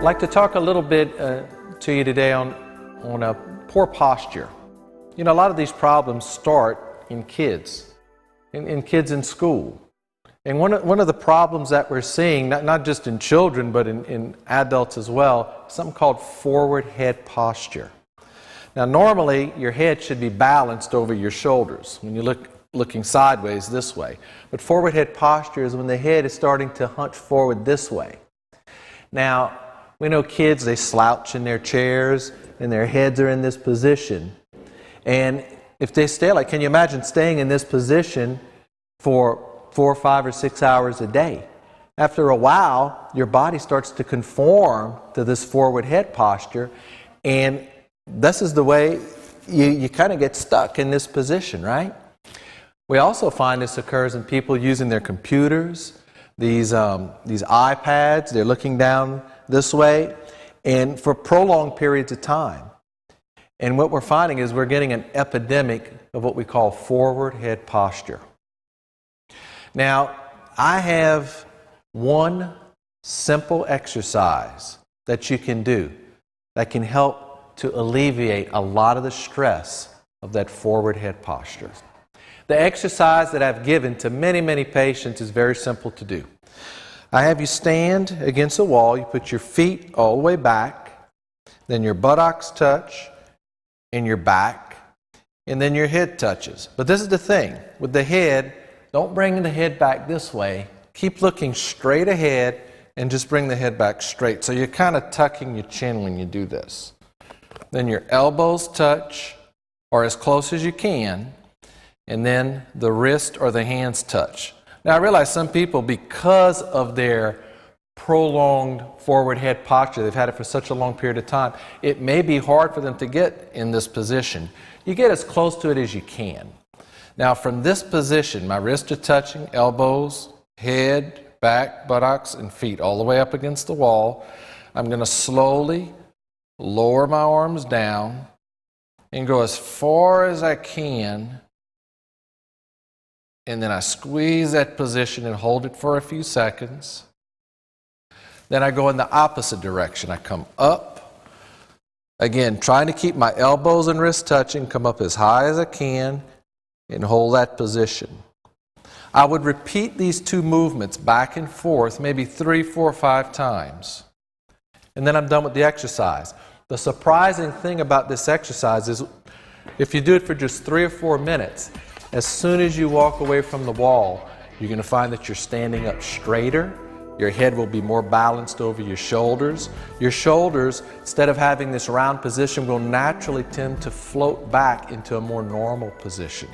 I'd like to talk a little bit to you today on a poor posture. You know, a lot of these problems start in kids, in kids in school. And one of the problems that we're seeing, not just in children, but in adults as well, is something called forward head posture. Now, normally, your head should be balanced over your shoulders when you're looking sideways this way. But forward head posture is when the head is starting to hunch forward this way. Now, we know kids, they slouch in their chairs and their heads are in this position. And if they stay can you imagine staying in this position for 4, 5, or 6 hours a day? After a while, your body starts to conform to this forward head posture, and this is the way you kind of get stuck in this position, right? We also find this occurs in people using their computers, these iPads. They're looking down this way, and for prolonged periods of time. And what we're finding is we're getting an epidemic of what we call forward head posture. Now, I have one simple exercise that you can do that can help to alleviate a lot of the stress of that forward head posture. The exercise that I've given to many, many patients is very simple to do. I have you stand against the wall. You put your feet all the way back, then your buttocks touch and your back, and then your head touches. But this is the thing. With the head, don't bring the head back this way. Keep looking straight ahead and just bring the head back straight. So you're kind of tucking your chin when you do this. Then your elbows touch, or as close as you can, and then the wrist or the hands touch. Now I realize some people, because of their prolonged forward head posture, they've had it for such a long period of time, it may be hard for them to get in this position. You get as close to it as you can. Now from this position, my wrists are touching, elbows, head, back, buttocks, and feet all the way up against the wall. I'm going to slowly lower my arms down and go as far as I can, and then I squeeze that position and hold it for a few seconds. Then I go in the opposite direction. I come up, again trying to keep my elbows and wrists touching, come up as high as I can and hold that position. I would repeat these two movements back and forth maybe 3, 4, 5 times. And then I'm done with the exercise. The surprising thing about this exercise is if you do it for just 3 or 4 minutes, as soon as you walk away from the wall, you're going to find that you're standing up straighter. Your head will be more balanced over your shoulders. Your shoulders, instead of having this round position, will naturally tend to float back into a more normal position.